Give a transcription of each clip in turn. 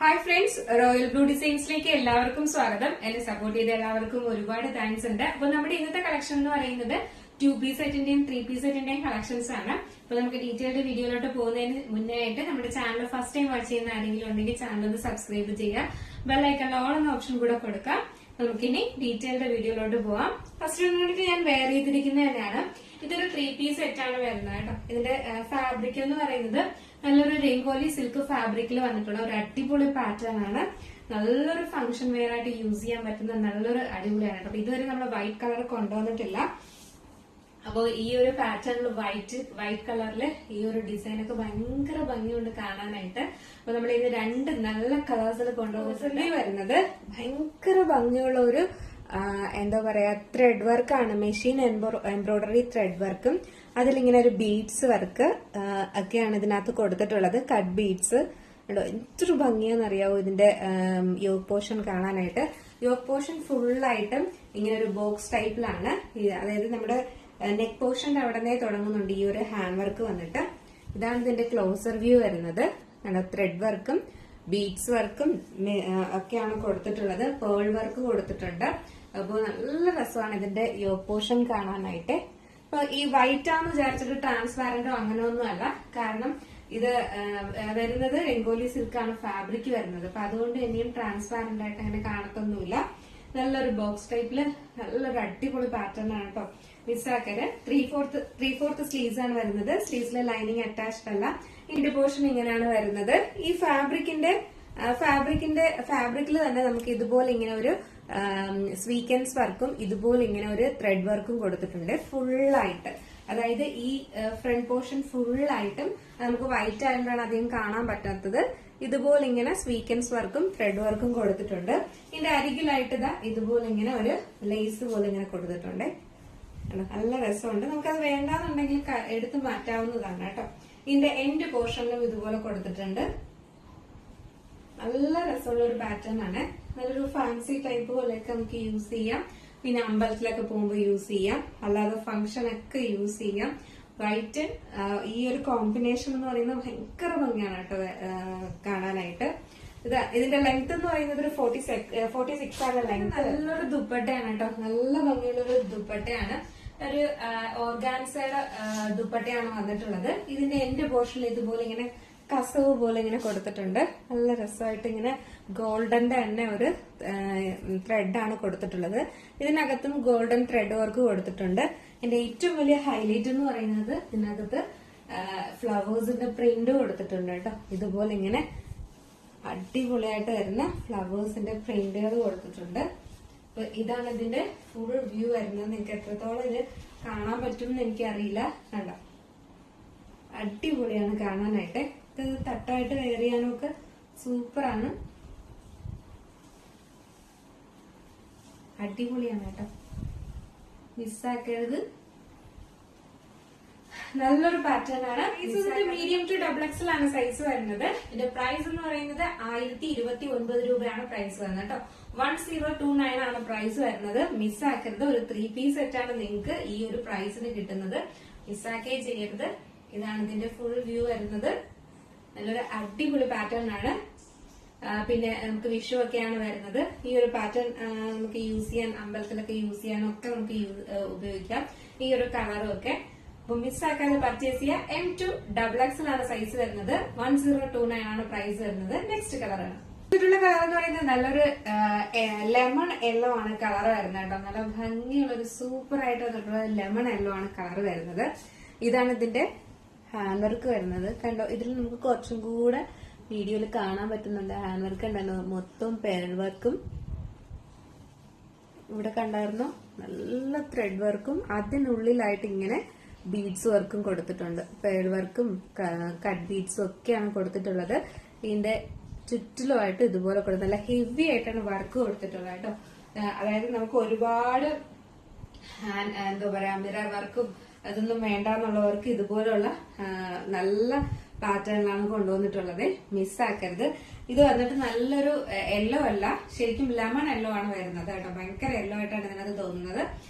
Hi friends, royal blue ഡിസൈൻസിലേക്ക് എല്ലാവർക്കും സ്വാഗതം. എന്നെ സപ്പോർട്ട് ചെയ്ത എല്ലാവർക്കും ഒരുപാട് താങ്ക്സ് ഉണ്ട്. അപ്പൊ നമ്മുടെ ഇന്നത്തെ കളക്ഷൻ എന്ന് പറയുന്നത് 2 പീസ് സെറ്റിന്റെയും 3 പീസ് സെറ്റിന്റെയും കളക്ഷൻസ് ആണ്. അപ്പൊ നമുക്ക് ഡീറ്റെയിൽഡ് വീഡിയോയിലോട്ട് പോകുന്നതിന് മുന്നേ ആയിട്ട് നമ്മുടെ ചാനൽ ഫസ്റ്റ് ടൈം വാച്ച് ചെയ്യുന്ന ആരെങ്കിലും ഉണ്ടെങ്കിൽ ചാനൽ ഒന്ന് സബ്സ്ക്രൈബ് ചെയ്യുക. ബെല്ലൈക്കണിൽ ഓൾ എന്ന ഓപ്ഷൻ കൂടെ കൊടുക്കാം. നമുക്കിനി ഡീറ്റെയിൽഡ് വീഡിയോയിലോട്ട് പോവാം. ഫസ്റ്റ് വേണ്ടിയിട്ട് ഞാൻ വെയർ ചെയ്തിരിക്കുന്നത് തന്നെയാണ്. ഇതൊരു 3 പീസ് സെറ്റ് ആണ് വരുന്നത് കേട്ടോ. ഇതിന്റെ ഫാബ്രിക് എന്ന് പറയുന്നത് നല്ലൊരു രംഗോലി സിൽക്ക് ഫാബ്രിക്കിൽ വന്നിട്ടുള്ള ഒരു അടിപൊളി പാറ്റേൺ ആണ്. നല്ലൊരു ഫംഗ്ഷൻ വെയർ ആയിട്ട് യൂസ് ചെയ്യാൻ പറ്റുന്ന നല്ലൊരു അടിപൊളിയാണ് കേട്ടോ. ഇതുവരെ നമ്മൾ വൈറ്റ് കളർ കൊണ്ടുവന്നിട്ടില്ല. അപ്പോൾ ഈ ഒരു പാറ്റേണിൽ വൈറ്റ് കളറിൽ ഈ ഒരു ഡിസൈൻ ഒക്കെ ഭയങ്കര ഭംഗിയുണ്ട് കാണാനായിട്ട്. അപ്പൊ നമ്മൾ ഇത് രണ്ട് നല്ല കളേഴ്സിൽ കൊണ്ടുവന്നിട്ടുണ്ട്. വരുന്നത് ഭയങ്കര ഭംഗിയുള്ള ഒരു എന്താ പറയാ ത്രെഡ് വർക്കാണ്. മെഷീൻ എംബ്രോയിഡറി ത്രെഡ് വർക്കും അതിലിങ്ങനെ ഒരു ബീഡ്സ് വർക്ക് ഒക്കെയാണ് ഇതിനകത്ത് കൊടുത്തിട്ടുള്ളത്. കട്ട് ബീഡ്സ് എന്തൊരു ഭംഗിയാന്നറിയാവോ ഇതിന്റെ യോഗ് പോർഷൻ കാണാനായിട്ട്. യോഗ് പോർഷൻ ഫുള്ളായിട്ടും ഇങ്ങനെ ഒരു ബോക്സ് ടൈപ്പിലാണ്. അതായത് നമ്മുടെ നെക്ക് പോർഷന്റെ അവിടെ നിന്നേ തുടങ്ങുന്നുണ്ട് ഈ ഒരു ഹാൻഡ് വർക്ക് വന്നിട്ട്. ഇതാണ് ഇതിന്റെ ക്ലോസർ വ്യൂ വരുന്നത്. ത്രെഡ് വർക്കും ബീഡ്സ് വർക്കും ഒക്കെയാണ് കൊടുത്തിട്ടുള്ളത്. പേൾ വർക്ക് കൊടുത്തിട്ടുണ്ട്. അപ്പോൾ നല്ല രസമാണ് ഇതിന്റെ യോഗ് പോർഷൻ കാണാനായിട്ട്. അപ്പൊ ഈ വൈറ്റ് ആണെന്ന് വിചാരിച്ചിട്ട് ട്രാൻസ്പാരന്റോ അങ്ങനെയൊന്നും അല്ല. കാരണം ഇത് വരുന്നത് രംഗോലി സിൽക്കാണ് ഫാബ്രിക് വരുന്നത്. അപ്പൊ അതുകൊണ്ട് ഇനിയും ട്രാൻസ്പാരന്റ് ആയിട്ട് അങ്ങനെ കാണത്തൊന്നുമില്ല. നല്ലൊരു ബോക്സ് ടൈപ്പില് നല്ലൊരു അടിപൊളി പാറ്റേൺ ആണ് കേട്ടോ. മിസ്സാക്കര് 3/4 സ്ലീവ്സ് ആണ് വരുന്നത്. സ്ലീവ്സിലെ ലൈനിങ് അറ്റാച്ച്ഡ് അല്ല. ഇതിന്റെ പോർഷൻ ഇങ്ങനെയാണ് വരുന്നത്. ഈ ഫാബ്രിക്കിൽ തന്നെ നമുക്ക് ഇതുപോലെ ഇങ്ങനെ ഒരു സ്വീക്കൻസ് വർക്കും ഇതുപോലെ ഇങ്ങനെ ഒരു ത്രെഡ് വർക്കും കൊടുത്തിട്ടുണ്ട് ഫുള്ളായിട്ട്. അതായത് ഈ ഫ്രണ്ട് പോർഷൻ ഫുള്ളായിട്ടും നമുക്ക് വൈറ്റ് ആയതുകൊണ്ടാണ് അധികം കാണാൻ പറ്റാത്തത്. ഇതുപോലെ ഇങ്ങനെ സ്വീക്കൻസ് വർക്കും ത്രെഡ് വർക്കും കൊടുത്തിട്ടുണ്ട്. ഇതിന്റെ അരികിലായിട്ട് ഇതുപോലെ ഇങ്ങനെ ഒരു ലേസ് പോലെ ഇങ്ങനെ കൊടുത്തിട്ടുണ്ട്. നല്ല രസമുണ്ട്. നമുക്കത് വേണ്ടാന്നുണ്ടെങ്കിൽ എടുത്ത് മാറ്റാവുന്നതാണ് കേട്ടോ. ഇതിന്റെ എൻഡ് പോർഷനിലും ഇതുപോലെ കൊടുത്തിട്ടുണ്ട്. നല്ല രസമുള്ള ഒരു പാറ്റേൺ ആണ്. നല്ലൊരു ഫാൻസി ടൈപ്പ് പോലെയൊക്കെ നമുക്ക് യൂസ് ചെയ്യാം. പിന്നെ അമ്പലത്തിലൊക്കെ പോകുമ്പോൾ യൂസ് ചെയ്യാം. അല്ലാതെ ഫംഗ്ഷൻ ഒക്കെ യൂസ് ചെയ്യാം. വൈറ്റ് ഈ ഒരു കോമ്പിനേഷൻ എന്ന് പറയുന്നത് ഭയങ്കര ഭംഗിയാണ് കേട്ടോ കാണാനായിട്ട്. ഇതിന്റെ ലെങ്ത് എന്ന് പറയുന്നത് ഒരു 46 ആണ് ലെങ്ത്. നല്ലൊരു ദുപ്പട്ടയാണ് കേട്ടോ. നല്ല ഭംഗിയുള്ളൊരു ദുപ്പട്ടയാണ്. ഒരു ഓർഗാൻസയുടെ ദുപ്പട്ടയാണ് വന്നിട്ടുള്ളത്. ഇതിന്റെ എൻഡ് പോർഷനിൽ ഇതുപോലെ ഇങ്ങനെ കസവ് പോലെ ഇങ്ങനെ കൊടുത്തിട്ടുണ്ട്. നല്ല രസമായിട്ട് ഇങ്ങനെ ഗോൾഡന്റെ തന്നെ ഒരു ത്രെഡാണ് കൊടുത്തിട്ടുള്ളത്. ഇതിനകത്തും ഗോൾഡൻ ത്രെഡ് വർക്ക് കൊടുത്തിട്ടുണ്ട്. എന്റെ ഏറ്റവും വലിയ ഹൈലൈറ്റ് എന്ന് പറയുന്നത് ഇതിനകത്ത് ഫ്ലവേഴ്സിന്റെ പ്രിന്റ് കൊടുത്തിട്ടുണ്ട് കേട്ടോ. ഇതുപോലെ ഇങ്ങനെ അടിപൊളിയായിട്ട് വരുന്ന ഫ്ലവേഴ്സിന്റെ പ്രിന്റുകൾ കൊടുത്തിട്ടുണ്ട്. അപ്പൊ ഇതാണ് ഇതിന്റെ ഫുൾ വ്യൂ വരുന്നത്. നിങ്ങൾക്ക് എത്രത്തോളം ഇത് കാണാൻ പറ്റും എന്ന് എനിക്കറിയില്ല. കണ്ടോ, അടിപൊളിയാണ് കാണാനായിട്ട്. ഇത് തട്ടായിട്ട് വെയർ ചെയ്യാനൊക്കെ സൂപ്പറാണ്. അടിപൊളിയാണ് കേട്ടോ, മിസ്സാക്കരുത്. നല്ലൊരു പാറ്റേൺ ആണ്. മീഡിയം ടു XXL ആണ് സൈസ് വരുന്നത്. ഇതിന്റെ പ്രൈസ് എന്ന് പറയുന്നത് 1029 രൂപയാണ് പ്രൈസ് വരുന്നത് കേട്ടോ. 1029 ആണ് പ്രൈസ് വരുന്നത്. മിസ്സാക്കരുത്. ഒരു 3 പീസ് സെറ്റ് ആണ് നിങ്ങൾക്ക് ഈ ഒരു പ്രൈസിന് കിട്ടുന്നത്. മിസ്സാക്കേ ചെയ്യരുത്. ഇതാണ് ഇതിന്റെ ഫുൾ വ്യൂ വരുന്നത്. നല്ലൊരു അടിപൊളി പാറ്റേൺ ആണ്. പിന്നെ നമുക്ക് വിഷു ഒക്കെയാണ് വരുന്നത്. ഈ ഒരു പാറ്റേൺ നമുക്ക് യൂസ് ചെയ്യാൻ, അമ്പലത്തിലൊക്കെ യൂസ് ചെയ്യാനും ഒക്കെ നമുക്ക് ഉപയോഗിക്കാം ഈ ഒരു കളറും ഒക്കെ. അപ്പൊ മിസ്സാക്കാതെ പർച്ചേസ് ചെയ്യാം. M2XXL ആണ് സൈസ് വരുന്നത്. 1029 ആണ് പ്രൈസ് വരുന്നത്. നെക്സ്റ്റ് കളറാണ്. ഇതിലുള്ള കളർ എന്ന് പറയുന്നത് നല്ലൊരു ലെമൺ യെല്ലോ ആണ് കളർ വരുന്നത് കേട്ടോ. നല്ല ഭംഗിയുള്ള ഒരു സൂപ്പർ ആയിട്ട് വന്നിട്ടുള്ള ലെമൺ യെല്ലോ ആണ് കളർ വരുന്നത്. ഇതാണ് ഇതിന്റെ ഹാൻഡ് വർക്ക് വരുന്നത്. കണ്ടോ, ഇതിൽ നമുക്ക് കുറച്ചും കൂടെ വീഡിയോയിൽ കാണാൻ പറ്റുന്നുണ്ട്. ഹാൻഡ് വർക്ക് ഉണ്ടല്ലോ, മൊത്തം പേൾ വർക്കും ഇവിടെ കണ്ടായിരുന്നു. നല്ല ത്രെഡ് വർക്കും അതിനുള്ളിലായിട്ട് ഇങ്ങനെ ബീഡ്സ് വർക്കും കൊടുത്തിട്ടുണ്ട്. പേൾ വർക്കും കട്ട് ബീഡ്സും ഒക്കെയാണ് കൊടുത്തിട്ടുള്ളത്. ഇതിന്റെ ചുറ്റിലുമായിട്ട് ഇതുപോലെ കൊടുത്ത് നല്ല ഹെവി ആയിട്ടാണ് വർക്ക് കൊടുത്തിട്ടുള്ളത് കേട്ടോ. അതായത് നമുക്ക് ഒരുപാട് എന്താ പറയാ മിറർ വർക്കും അതൊന്നും വേണ്ടെന്നുള്ളവർക്ക് ഇതുപോലുള്ള നല്ല പാറ്റേണിലാണ് കൊണ്ടുവന്നിട്ടുള്ളത്. മിസ്സാക്കരുത്. ഇത് വന്നിട്ട് നല്ലൊരു യെല്ലോ അല്ല, ശരിക്കും ലെമൺ യെല്ലോ ആണ് വരുന്നത് കേട്ടോ. ഭയങ്കര യെല്ലോ ആയിട്ടാണ് ഇതിനകത്ത് തോന്നുന്നത്.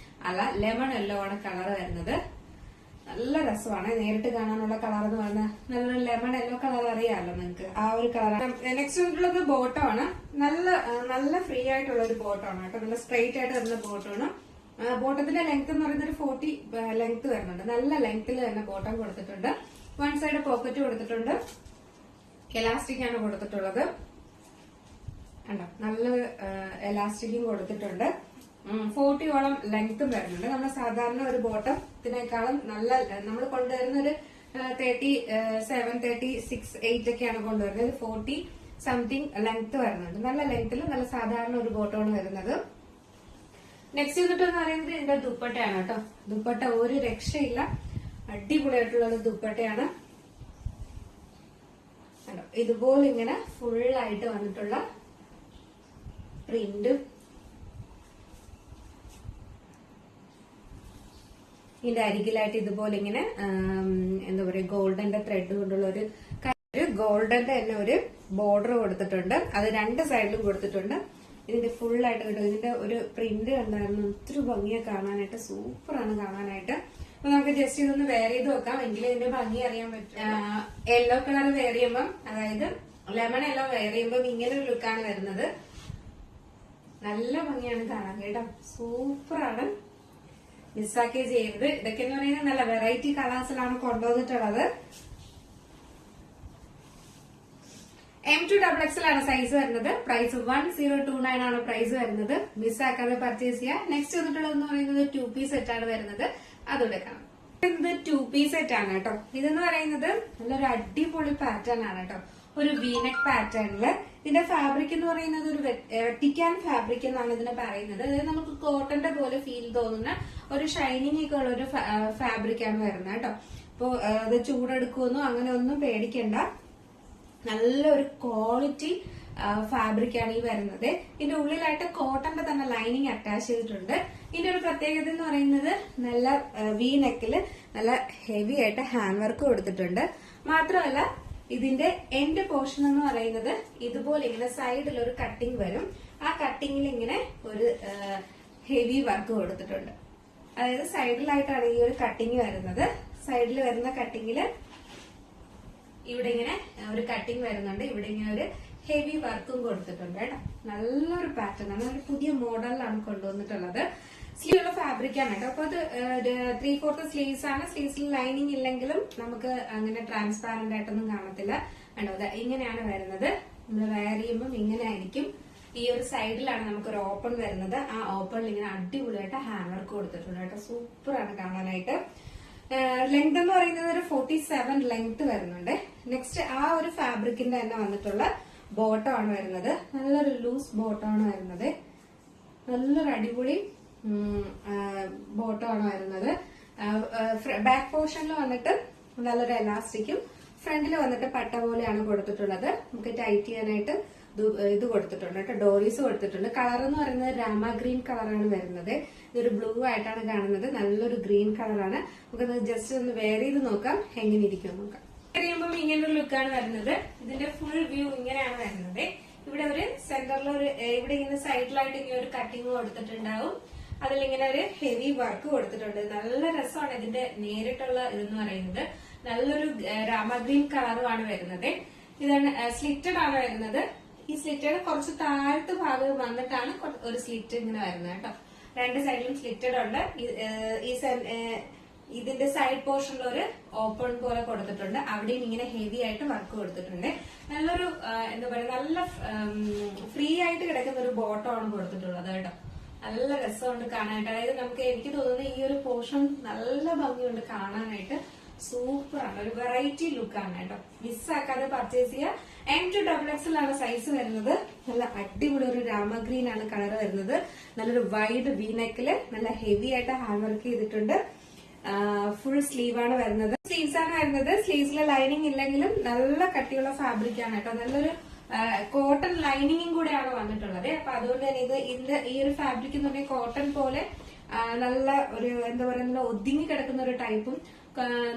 അല്ല, ലെമൺ യെല്ലോ ആണ് കളർ വരുന്നത്. നല്ല രസമാണ്. നേരിട്ട് കാണാനുള്ള കളർ എന്ന് പറഞ്ഞാൽ നല്ലൊരു ലെമൺ യെല്ലോ കളർ അറിയാമല്ലോ നിങ്ങൾക്ക്, ആ ഒരു കളറാണ്. നെക്സ്റ്റ് വന്നിട്ടുള്ളത് ബോട്ടമാണ്. നല്ല ഫ്രീ ആയിട്ടുള്ള ഒരു ബോട്ടമാണ് കേട്ടോ. നല്ല സ്ട്രെയിറ്റ് ആയിട്ട് വരുന്ന ബോട്ടമാണ്. ബോട്ടത്തിന്റെ ലെങ്ത് എന്ന് പറയുന്നത് ഒരു 40 ലെങ്ത് വരുന്നുണ്ട്. നല്ല ലെങ്ത്തിൽ തന്നെ ബോട്ടം കൊടുത്തിട്ടുണ്ട്. വൺ സൈഡ് പോക്കറ്റ് കൊടുത്തിട്ടുണ്ട്. എലാസ്റ്റിക് ആണ് കൊടുത്തിട്ടുള്ളത്. കണ്ടോ, നല്ല എലാസ്റ്റിക്കും കൊടുത്തിട്ടുണ്ട്. 40ഓളം ലെങ്ത്തും വരുന്നുണ്ട്. നമ്മൾ സാധാരണ ഒരു ബോട്ടത്തിനേക്കാളും നല്ല നമ്മൾ കൊണ്ടുവരുന്ന ഒരു 37, 36, 8 ഒക്കെയാണ് കൊണ്ടുവരുന്നത്. 40 സംതിങ് ലെങ്ത് വരുന്നുണ്ട്. നല്ല ലെങ്ത്തിൽ നല്ല സാധാരണ ഒരു ബോട്ടമാണ് വരുന്നത്. നെക്സ്റ്റ് വന്നിട്ട് എന്ന് പറയുന്നത് ഇതിന്റെ ദുപ്പട്ടയാണ് കേട്ടോ. ദുപ്പട്ട ഒരു രക്ഷയില്ല, അടിപൊളിയായിട്ടുള്ള ഒരു ദുപ്പട്ടയാണ്. ഇതുപോലെ ഇങ്ങനെ ഫുള്ളായിട്ട് വന്നിട്ടുള്ള പ്രിന്റും ഇതിന്റെ അരികിലായിട്ട് ഇതുപോലെ ഇങ്ങനെ എന്താ പറയുക ഗോൾഡന്റെ ത്രെഡ് കൊണ്ടുള്ള ഒരു ഗോൾഡന്റെ തന്നെ ഒരു ബോർഡർ കൊടുത്തിട്ടുണ്ട്. അത് രണ്ട് സൈഡിലും കൊടുത്തിട്ടുണ്ട്. ഇതിന്റെ ഫുള്ളായിട്ട് കിട്ടും. ഇതിന്റെ ഒരു പ്രിന്റ് കണ്ടായിരുന്നു, ഒത്തിരി ഭംഗിയെ കാണാനായിട്ട്, സൂപ്പറാണ് കാണാനായിട്ട്. അപ്പൊ നമുക്ക് ജസ്റ്റ് ഇതൊന്ന് വെയർ ചെയ്ത് നോക്കാം, എങ്കിലും ഇതിന്റെ ഭംഗി അറിയാൻ പറ്റും. യെല്ലോ കളർ വെയർ ചെയ്യുമ്പം, അതായത് ലെമൺ യെല്ലോ വെയർ ചെയ്യുമ്പം ഇങ്ങനെ ഒരു ലുക്കാണ് വരുന്നത്. നല്ല ഭംഗിയാണ് കാണാൻ കേട്ടോ, സൂപ്പറാണ്. മിസ്സാക്കേ ചെയ്യരുത്. ഇതൊക്കെ എന്ന് പറയുന്നത് നല്ല വെറൈറ്റി കളേഴ്സിലാണ് കൊണ്ടുവന്നിട്ടുള്ളത്. M2XXL ആണ് സൈസ് വരുന്നത്. പ്രൈസ് 1029 ആണ് പ്രൈസ് വരുന്നത്. മിസ്സാക്കാതെ പർച്ചേസ് ചെയ്യാം. നെക്സ്റ്റ് വന്നിട്ടുള്ളതെന്ന് പറയുന്നത് 2 പീസ് സെറ്റ് ആണ് വരുന്നത്. അതുകൂടെ കാണാം. ഇത് 2 പീസ് സെറ്റ് ആണ് കേട്ടോ. ഇതെന്ന് പറയുന്നത് നല്ലൊരു അടിപൊളി പാറ്റേൺ ആണ് കേട്ടോ. ഒരു വീനെക്ക് പാറ്റേണില് ഇതിന്റെ ഫാബ്രിക് എന്ന് പറയുന്നത് ഒരു വെട്ടിക്കാൻ ഫാബ്രിക് എന്നാണ് ഇതിനെ പറയുന്നത്. അതായത് നമുക്ക് കോട്ടന്റെ പോലെ ഫീൽ തോന്നുന്ന ഒരു ഷൈനിങ് ഒക്കെ ഉള്ള ഒരു ഫാബ്രിക് ആണ് വരുന്നത് കേട്ടോ. അപ്പോ അത് ചൂടെടുക്കുമെന്നോ അങ്ങനെ ഒന്നും പേടിക്കണ്ട. നല്ലൊരു ക്വാളിറ്റി ഫാബ്രിക് ആണ് ഈ വരുന്നത്. ഇതിന്റെ ഉള്ളിലായിട്ട് കോട്ടന്റെ തന്നെ ലൈനിങ് അറ്റാച്ച് ചെയ്തിട്ടുണ്ട്. ഇതിന്റെ ഒരു പ്രത്യേകത എന്ന് പറയുന്നത് നല്ല വി നെക്കില് നല്ല ഹെവി ആയിട്ട് ഹാൻഡ് വർക്ക് കൊടുത്തിട്ടുണ്ട്. മാത്രമല്ല ഇതിന്റെ എൻഡ് പോർഷൻ എന്ന് പറയുന്നത് ഇതുപോലെ ഇങ്ങനെ സൈഡിൽ ഒരു കട്ടിങ് വരും. ആ കട്ടിങ്ങിൽ ഇങ്ങനെ ഒരു ഹെവി വർക്ക് കൊടുത്തിട്ടുണ്ട്. അതായത് സൈഡിലായിട്ടാണ് ഈ ഒരു കട്ടിങ് വരുന്നത്. സൈഡിൽ വരുന്ന കട്ടിങ്ങില് ഇവിടെ ഇങ്ങനെ ഒരു കട്ടിങ് വരുന്നുണ്ട്. ഇവിടെ ഇങ്ങനെ ഒരു ഹെവി വർക്കും കൊടുത്തിട്ടുണ്ട് കേട്ടോ. നല്ലൊരു പാറ്റേൺ ആണ്. ഒരു പുതിയ മോഡലിലാണ് കൊണ്ടുവന്നിട്ടുള്ളത്. സ്ലീവ് ഉള്ള ഫാബ്രിക് ആണ് കേട്ടോ. അപ്പൊ അത് 3/4 സ്ലീവ്സ് ആണ്. സ്ലീവ്സിൽ ലൈനിങ് ഇല്ലെങ്കിലും നമുക്ക് അങ്ങനെ ട്രാൻസ്പാരന്റ് ആയിട്ടൊന്നും കാണത്തില്ല. കണ്ടോ, ഇങ്ങനെയാണ് വരുന്നത്. നമ്മൾ വെയർ ചെയ്യുമ്പോൾ ഇങ്ങനെ ആയിരിക്കും. ഈ ഒരു സൈഡിലാണ് നമുക്കൊരു ഓപ്പൺ വരുന്നത്. ആ ഓപ്പണിൽ ഇങ്ങനെ അടിപൊളിയായിട്ട് ഹാൻഡ് വർക്ക് കൊടുത്തിട്ടുണ്ട് കേട്ടോ. സൂപ്പറാണ് കാണാനായിട്ട്. ലെങ്ത് എന്ന് പറയുന്നത് ഒരു 47 ലെങ്ത് വരുന്നുണ്ട്. നെക്സ്റ്റ് ആ ഒരു ഫാബ്രിക്കിന്റെ തന്നെ വന്നിട്ടുള്ള ബോട്ടം ആണ് വരുന്നത്. നല്ലൊരു ലൂസ് ബോട്ടം ആണ് വരുന്നത്. നല്ലൊരു അടിപൊളി ബോട്ടം ആണ് വരുന്നത്. ബാക്ക് പോർഷനിൽ വന്നിട്ട് നല്ലൊരു എലാസ്റ്റിക്കും ഫ്രണ്ടിൽ വന്നിട്ട് പട്ട പോലെയാണ് കൊടുത്തിട്ടുള്ളത്. നമുക്ക് ടൈറ്റ് ചെയ്യാനായിട്ട് ഇത് കൊടുത്തിട്ടുണ്ട് കേട്ടോ. ഡോറീസ് കൊടുത്തിട്ടുണ്ട്. കളർ എന്ന് പറയുന്നത് രാമ ഗ്രീൻ കളറാണ് വരുന്നത്. ഇതൊരു ബ്ലൂ ആയിട്ടാണ് കാണുന്നത്. നല്ലൊരു ഗ്രീൻ കളറാണ്. നമുക്കത് ജസ്റ്റ് ഒന്ന് വെയർ ചെയ്ത് നോക്കാം എങ്ങനെ ഇരിക്കും നോക്കാം. വെയർ ചെയ്യുമ്പോൾ ഇങ്ങനൊരു ലുക്കാണ് വരുന്നത്. ഇതിന്റെ ഫുൾ വ്യൂ ഇങ്ങനെയാണ് വരുന്നത്. ഇവിടെ ഒരു സെന്ററിൽ ഒരു ഇവിടെ ഇങ്ങനെ സൈഡിലായിട്ട് ഇങ്ങനെ ഒരു കട്ടിങ് കൊടുത്തിട്ടുണ്ടാവും. അതിലിങ്ങനെ ഒരു ഹെവി വർക്ക് കൊടുത്തിട്ടുണ്ട്. നല്ല രസമാണ് ഇതിന്റെ നേരിട്ടുള്ള ഇതെന്ന് പറയുന്നത്. നല്ലൊരു രാമ ഗ്രീൻ കളറുമാണ് വരുന്നത്. ഇതാണ് സ്ലിറ്റഡ് ആണ് വരുന്നത്. ഈ സ്ലിറ്റഡ് കുറച്ച് താഴത്ത് ഭാഗം വന്നിട്ടാണ് ഒരു സ്ലിറ്റ് ഇങ്ങനെ വരുന്നത് കേട്ടോ. രണ്ട് സൈഡിലും സ്ലിറ്റഡ് ഉണ്ട്. ഇതിന്റെ സൈഡ് പോർഷനിൽ ഒരു ഓപ്പൺ പോലെ കൊടുത്തിട്ടുണ്ട്. അവിടെയും ഇങ്ങനെ ഹെവി ആയിട്ട് വർക്ക് കൊടുത്തിട്ടുണ്ട്. നല്ലൊരു എന്താ പറയുക, നല്ല ഫ്രീ ആയിട്ട് കിടക്കുന്ന ഒരു ബോട്ടമാണ് കൊടുത്തിട്ടുള്ളത് കേട്ടോ. നല്ല രസമുണ്ട് കാണാനായിട്ട്. അതായത് എനിക്ക് തോന്നുന്നത് ഈ ഒരു പോർഷൻ നല്ല ഭംഗിയുണ്ട് കാണാനായിട്ട്. സൂപ്പറാണ്, ഒരു വെറൈറ്റി ലുക്കാണ് കേട്ടോ. മിസ്സാക്കാതെ പർച്ചേസ് ചെയ്യുക. M2XXL ആണ് സൈസ് വരുന്നത്. നല്ല അടിപൊളി ഒരു രാമ ഗ്രീൻ ആണ് കളർ വരുന്നത്. നല്ലൊരു വൈഡ് വി നെക്കില് നല്ല ഹെവി ആയിട്ട് ഹാൻഡ് വർക്ക് ചെയ്തിട്ടുണ്ട്. ഫുൾ സ്ലീവ് ആണ് വരുന്നത്. സ്ലീവ്സ് ആണ് വരുന്നത്. സ്ലീവ്സിലെ ലൈനിങ് ഇല്ലെങ്കിലും നല്ല കട്ടിയുള്ള ഫാബ്രിക് ആണ് കേട്ടോ. നല്ലൊരു കോട്ടൺ ലൈനിങ്ങും കൂടെയാണ് വന്നിട്ടുള്ളത്. അപ്പൊ അതുകൊണ്ട് തന്നെ ഈ ഒരു ഫാബ്രിക് എന്ന് പറഞ്ഞാൽ കോട്ടൺ പോലെ നല്ല ഒരു എന്താ പറയുക, ഒതുങ്ങി കിടക്കുന്ന ഒരു ടൈപ്പും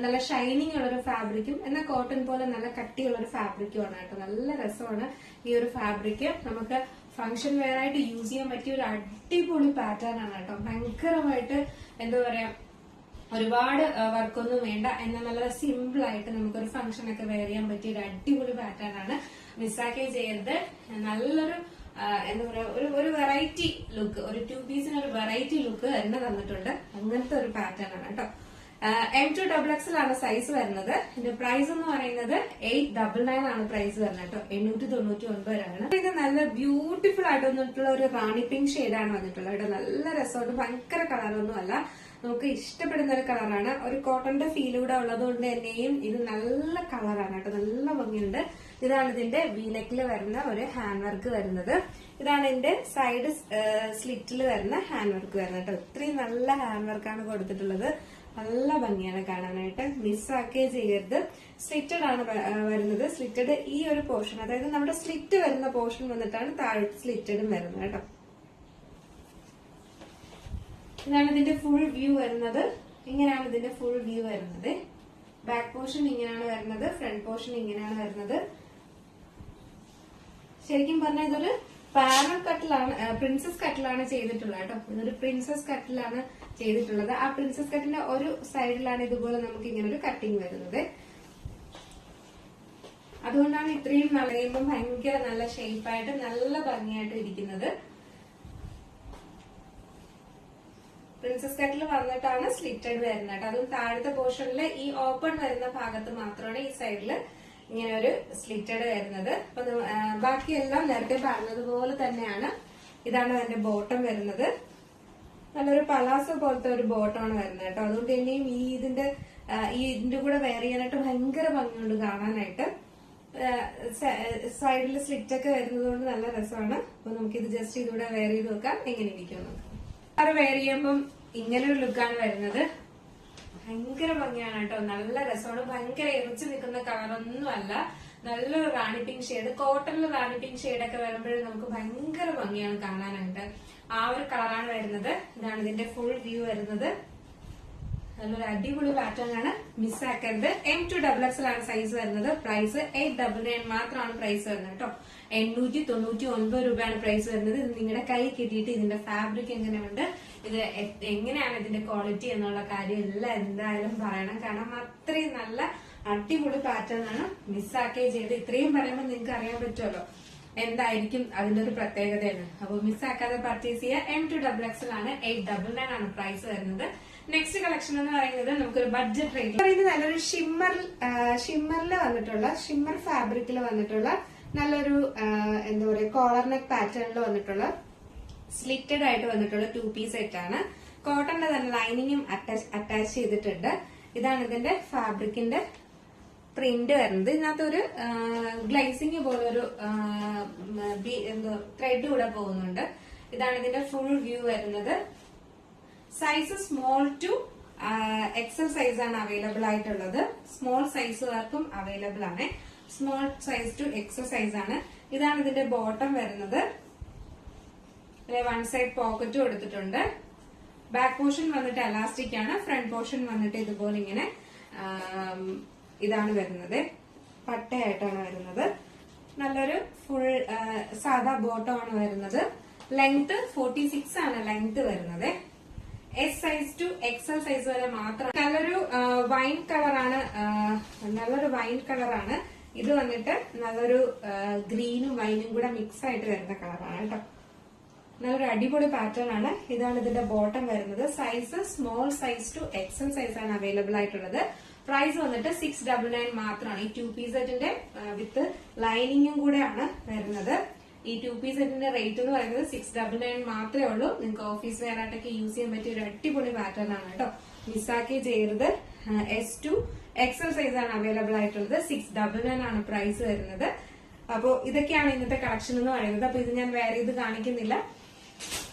നല്ല ഷൈനിങ് ഉള്ള ഒരു ഫാബ്രിക്കും എന്നാൽ കോട്ടൺ പോലെ നല്ല കട്ടിയുള്ള ഒരു ഫാബ്രിക്കും ആണ് കേട്ടോ. നല്ല രസമാണ് ഈ ഒരു ഫാബ്രിക്. നമുക്ക് ഫംഗ്ഷൻ വെയർ ആയിട്ട് യൂസ് ചെയ്യാൻ പറ്റിയ ഒരു അടിപൊളി പാറ്റേൺ ആണ് കേട്ടോ. ഭയങ്കരമായിട്ട് എന്താ പറയാ, ഒരുപാട് വർക്കൊന്നും വേണ്ട, എന്നാൽ നല്ല സിമ്പിൾ ആയിട്ട് നമുക്കൊരു ഫംഗ്ഷൻ ഒക്കെ വെയർ ചെയ്യാൻ പറ്റിയ ഒരു അടിപൊളി പാറ്റേൺ ആണ്. മിസ്സാക്കി ചെയ്ത് നല്ലൊരു എന്താ പറയാ ഒരു വെറൈറ്റി ലുക്ക്, ഒരു 2 പീസിന് ഒരു വെറൈറ്റി ലുക്ക് തന്നെ തന്നിട്ടുണ്ട്. അങ്ങനത്തെ ഒരു പാറ്റേൺ ആണ് കേട്ടോ. M2XXL ആണ് സൈസ് വരുന്നത്. ഇതിന്റെ പ്രൈസ് എന്ന് പറയുന്നത് 899 ആണ് പ്രൈസ് വരുന്നത് കേട്ടോ. 899 ആണ്. ഇത് നല്ല ബ്യൂട്ടിഫുൾ ആയിട്ട് വന്നിട്ടുള്ള ഒരു റാണി പിങ്ക് ഷെയ്ഡാണ് വന്നിട്ടുള്ളത് കേട്ടോ. നല്ല രസമുണ്ട്, ഭയങ്കര കളറൊന്നും അല്ല, നമുക്ക് ഇഷ്ടപ്പെടുന്ന ഒരു കളറാണ്. ഒരു കോട്ടന്റെ ഫീൽ കൂടെ ഉള്ളത് കൊണ്ട് തന്നെയും ഇത് നല്ല കളറാണ് കേട്ടോ, നല്ല ഭംഗിയുണ്ട്. ഇതാണ് ഇതിന്റെ വീനെക്കിൽ വരുന്ന ഒരു ഹാൻഡ് വർക്ക് വരുന്നത്. ഇതാണ് ഇതിന്റെ സൈഡ് സ്ലിറ്റിൽ വരുന്ന ഹാൻഡ് വർക്ക് വരുന്നത് കേട്ടോ. ഇത്രയും നല്ല ഹാൻഡ് വർക്കാണ് കൊടുത്തിട്ടുള്ളത്. നല്ല ഭംഗിയാണ് കാണാനായിട്ട്, മിസ്സാക്കേ ചെയ്യരുത്. സ്ലിറ്റഡ് ആണ് വരുന്നത്. സ്ലിറ്റഡ് ഈ ഒരു പോർഷൻ, അതായത് നമ്മുടെ സ്ലിറ്റ് വരുന്ന പോർഷൻ വന്നിട്ടാണ് താഴോട്ട് സ്ലിറ്റഡും വരുന്നത് കേട്ടോ. ഇതാണ് ഇതിന്റെ ഫുൾ വ്യൂ വരുന്നത്. ഇങ്ങനെയാണ് ഇതിന്റെ ഫുൾ വ്യൂ വരുന്നത്. ബാക്ക് പോർഷൻ ഇങ്ങനെയാണ് വരുന്നത്, ഫ്രണ്ട് പോർഷൻ ഇങ്ങനെയാണ് വരുന്നത്. ശരിക്കും പറഞ്ഞാൽ ഇതൊരു പാരൽ കട്ടിലാണ്, പ്രിൻസസ് കട്ടിലാണ് ചെയ്തിട്ടുള്ളത് കേട്ടോ. ഇതൊരു പ്രിൻസസ് കട്ടിലാണ് ചെയ്തിട്ടുള്ളത്. ആ പ്രിൻസസ് കട്ടിന്റെ ഒരു സൈഡിലാണ് ഇതുപോലെ നമുക്ക് ഇങ്ങനെ ഒരു കട്ടിങ് വരുന്നത്. അതുകൊണ്ടാണ് ഇത്രയും നല്ലയുമ്പോൾ ഭയങ്കര നല്ല ഷേപ്പായിട്ട് നല്ല ഭംഗിയായിട്ട് ഇരിക്കുന്നത്. പ്രിൻസസ് കട്ടിൽ വന്നിട്ടാണ് സ്ലിറ്റഡ് വരുന്നത് കേട്ടോ. അതും താഴത്തെ പോർഷനിൽ ഈ ഓപ്പൺ വരുന്ന ഭാഗത്ത് മാത്രമാണ് ഈ സൈഡില് ഇങ്ങനെ ഒരു സ്ലിറ്റഡ് വരുന്നത്. അപ്പൊ ബാക്കിയെല്ലാം നേരത്തെ പറഞ്ഞതുപോലെ തന്നെയാണ്. ഇതാണ് അതിന്റെ ബോട്ടം വരുന്നത്. നല്ലൊരു പലാസോ പോലത്തെ ഒരു ബോട്ടമാണ് വരുന്നത് കേട്ടോ. അതുകൊണ്ട് തന്നെയും ഇതിന്റെ കൂടെ വെയർ ചെയ്യാനായിട്ട് ഭയങ്കര ഭംഗിയുണ്ട് കാണാനായിട്ട്. സൈഡിൽ സ്ലിറ്റ് ഒക്കെ വരുന്നത് കൊണ്ട് നല്ല രസമാണ്. അപ്പൊ നമുക്കിത് ജസ്റ്റ് ഇതുകൂടെ വെയർ ചെയ്ത് നോക്കാം എങ്ങനെ ഇരിക്കും. അത് വെയർ ചെയ്യുമ്പം ഇങ്ങനൊരു ലുക്കാണ് വരുന്നത്. ഭയങ്കര ഭംഗിയാണ് കേട്ടോ, നല്ല രസമാണ്. ഭയങ്കര എറിച്ചു നിൽക്കുന്ന കളറൊന്നും അല്ല, നല്ലൊരു റാണി പിങ്ക് ഷെയ്ഡ്. കോട്ടണിൽ റാണി പിങ്ക് ഷെയ്ഡൊക്കെ വരുമ്പോഴും നമുക്ക് ഭയങ്കര ഭംഗിയാണ് കാണാനായിട്ട്. ആ ഒരു കളറാണ് വരുന്നത്. ഇതാണ് ഇതിന്റെ ഫുൾ വ്യൂ വരുന്നത്. നല്ലൊരു അടിപൊളി പാറ്റേൺ ആണ്, മിസ്സാക്കരുത്. M2XXL ആണ് സൈസ് വരുന്നത്. പ്രൈസ് 899 മാത്രമാണ് പ്രൈസ് വരുന്നത് കേട്ടോ. 899 രൂപയാണ് പ്രൈസ് വരുന്നത്. ഇത് നിങ്ങളുടെ കൈ കിട്ടിയിട്ട് ഇതിന്റെ ഫാബ്രിക് എങ്ങനെയുണ്ട്, ഇത് എങ്ങനെയാണ് ഇതിന്റെ ക്വാളിറ്റി എന്നുള്ള കാര്യം എല്ലാം എന്തായാലും പറയണം. കാരണം അത്രയും നല്ല അടിപൊളി പാറ്റേൺ ആണ്. മിസ്സാക്കേ ചെയ്ത് ഇത്രയും പറയുമ്പോൾ നിങ്ങൾക്ക് അറിയാൻ പറ്റുമല്ലോ എന്തായിരിക്കും അതിന്റെ ഒരു പ്രത്യേകതയാണ്. അപ്പൊ മിസ്സാക്കാതെ പർച്ചേസ് ചെയ്യുക. M2XXL ആണ്. 899 ആണ് പ്രൈസ് വരുന്നത്. നെക്സ്റ്റ് കളക്ഷൻ എന്ന് പറയുന്നത് നമുക്കൊരു ബഡ്ജറ്റ് റേറ്റ് പറയുന്നത് നല്ലൊരു ഷിമ്മറിൽ വന്നിട്ടുള്ള ഷിമ്മർ ഫാബ്രിക്കിൽ വന്നിട്ടുള്ള നല്ലൊരു എന്താ പറയുക കോളർ നെക്ക് പാറ്റേണിൽ വന്നിട്ടുള്ള സ്ലിറ്റഡ് ആയിട്ട് വന്നിട്ടുള്ള 2 പീസ് സെറ്റ് ആണ്. കോട്ടന്റെ തന്നെ ലൈനിങ്ങും അറ്റാച്ച് ചെയ്തിട്ടുണ്ട്. ഇതാണ് ഇതിന്റെ ഫാബ്രിക്കിന്റെ പ്രിന്റ് വരുന്നത്. ഇതിനകത്തൊരു ഗ്ലേസിംഗ് പോലെ ഒരു ത്രെഡ് കൂടെ പോകുന്നുണ്ട്. ഇതാണ് ഇതിന്റെ ഫുൾ വ്യൂ വരുന്നത്. Size small to XL size ആണ് അവൈലബിൾ ആയിട്ടുള്ളത്. സ്മോൾ സൈസുകാർക്കും അവൈലബിൾ ആണ്. Small size to XL size ആണ്. ഇതാണ് ഇതിന്റെ ബോട്ടം വരുന്നത്. വൺ സൈഡ് പോക്കറ്റും എടുത്തിട്ടുണ്ട്. ബാക്ക് പോർഷൻ വന്നിട്ട് എലാസ്റ്റിക് ആണ്. ഫ്രണ്ട് പോർഷൻ വന്നിട്ട് ഇതുപോലെ ഇങ്ങനെ ഇതാണ് വരുന്നത്, പട്ടയായിട്ടാണ് വരുന്നത്. നല്ലൊരു ഫുൾ സാധാ ബോട്ടം ആണ് വരുന്നത്. ലെങ്ത് 46 ആണ് ലെങ്ത് വരുന്നത്. S size to XL size വരെ മാത്രം. നല്ലൊരു വൈൻ കളറാണ്, നല്ലൊരു വൈൻ കളറാണ്. ഇത് വന്നിട്ട് നല്ലൊരു ഗ്രീനും വൈനും കൂടെ മിക്സ് ആയിട്ട് വരുന്ന കളറാണ് കേട്ടോ. നല്ലൊരു അടിപൊളി പാറ്റേൺ ആണ്. ഇതാണ് ഇതിന്റെ ബോട്ടം വരുന്നത്. Size small size to XL size ആണ് അവൈലബിൾ ആയിട്ടുള്ളത്. പ്രൈസ് വന്നിട്ട് 699 മാത്രമാണ്. ഈ 2 പീസ് സെറ്റിന്റെ വിത്ത് ലൈനിങ്ങും കൂടെയാണ് വരുന്നത്. ഈ 2 പീസ് സെറ്റിന്റെ റേറ്റ് എന്ന് പറയുന്നത് 699 മാത്രമേ ഉള്ളൂ. നിങ്ങൾക്ക് ഓഫീസ് വെയർ ആയിട്ടൊക്കെ യൂസ് ചെയ്യാൻ പറ്റിയ ഒരു അടിപൊളി പാറ്റേൺ ആണ് കേട്ടോ. മിസ്സാക്കി ചെയ്യരുത്. S2XL സൈസ് ആണ് അവൈലബിൾ ആയിട്ടുള്ളത്. 699 ആണ് പ്രൈസ് വരുന്നത്. അപ്പോ ഇതൊക്കെയാണ് ഇന്നത്തെ കളക്ഷൻ എന്ന് പറയുന്നത്. അപ്പൊ ഇത് ഞാൻ വേറെ ഇത് കാണിക്കുന്നില്ല.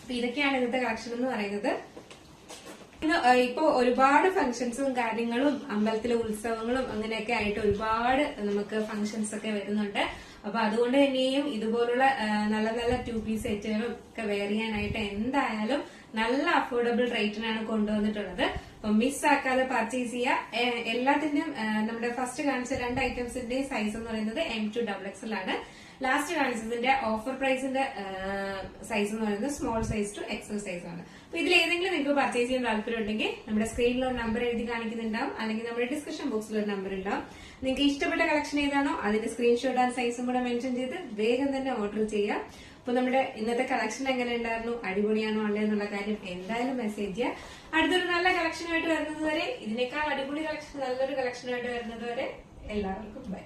അപ്പൊ ഇതൊക്കെയാണ് ഇന്നത്തെ കളക്ഷൻ എന്ന് പറയുന്നത്. ഇപ്പൊ ഒരുപാട് ഫംഗ്ഷൻസും കാര്യങ്ങളും അമ്പലത്തിലെ ഉത്സവങ്ങളും അങ്ങനെയൊക്കെ ആയിട്ട് ഒരുപാട് നമുക്ക് ഫംഗ്ഷൻസ് ഒക്കെ വരുന്നുണ്ട്. അപ്പൊ അതുകൊണ്ട് തന്നെയും ഇതുപോലുള്ള നല്ല നല്ല 2 പീസ് സെറ്റുകളും ഒക്കെ വെയർ ചെയ്യാനായിട്ട് എന്തായാലും നല്ല അഫോർഡബിൾ റേറ്റിനാണ് കൊണ്ടുവന്നിട്ടുള്ളത്. അപ്പൊ മിസ്സാക്കാതെ പർച്ചേസ് ചെയ്യുക. എല്ലാത്തിന്റെയും നമ്മുടെ ഫസ്റ്റ് കാണിച്ച 2 ഐറ്റംസിന്റെ സൈസ് എന്ന് പറയുന്നത് M2XXL ആണ്. ലാസ്റ്റ് കാണിച്ചതിന്റെ ഓഫർ പ്രൈസിന്റെ സൈസ് എന്ന് പറയുന്നത് small size to XL size ആണ്. അപ്പൊ ഇതിൽ ഏതെങ്കിലും നിങ്ങൾക്ക് പർച്ചേസ് ചെയ്യാൻ താല്പര്യം ഉണ്ടെങ്കിൽ നമ്മുടെ സ്ക്രീനിൽ ഒരു നമ്പർ എഴുതി കാണിക്കുന്നുണ്ടാവും, അല്ലെങ്കിൽ നമ്മുടെ ഡിസ്ക്രിപ്ഷൻ ബോക്സിൽ ഒരു നമ്പർ ഉണ്ടാവും. നിങ്ങൾക്ക് ഇഷ്ടപ്പെട്ട കളക്ഷൻ ഏതാണോ അതിന്റെ സ്ക്രീൻഷോട്ട് ആൻഡ് സൈസും കൂടെ മെൻഷൻ ചെയ്ത് വേഗം തന്നെ ഓർഡർ ചെയ്യാം. അപ്പൊ നമ്മുടെ ഇന്നത്തെ കളക്ഷൻ എങ്ങനെ ഉണ്ടായിരുന്നു, അടിപൊളിയാണോ അല്ലേ എന്നുള്ള കാര്യം എന്തായാലും മെസ്സേജ് ചെയ്യാം. അടുത്തൊരു നല്ല കളക്ഷനുമായിട്ട് വരുന്നത് വരെ, ഇതിനേക്കാൾ അടിപൊളി കളക്ഷൻ, നല്ലൊരു കളക്ഷനുമായിട്ട് വരുന്നത് വരെ എല്ലാവർക്കും ബൈ.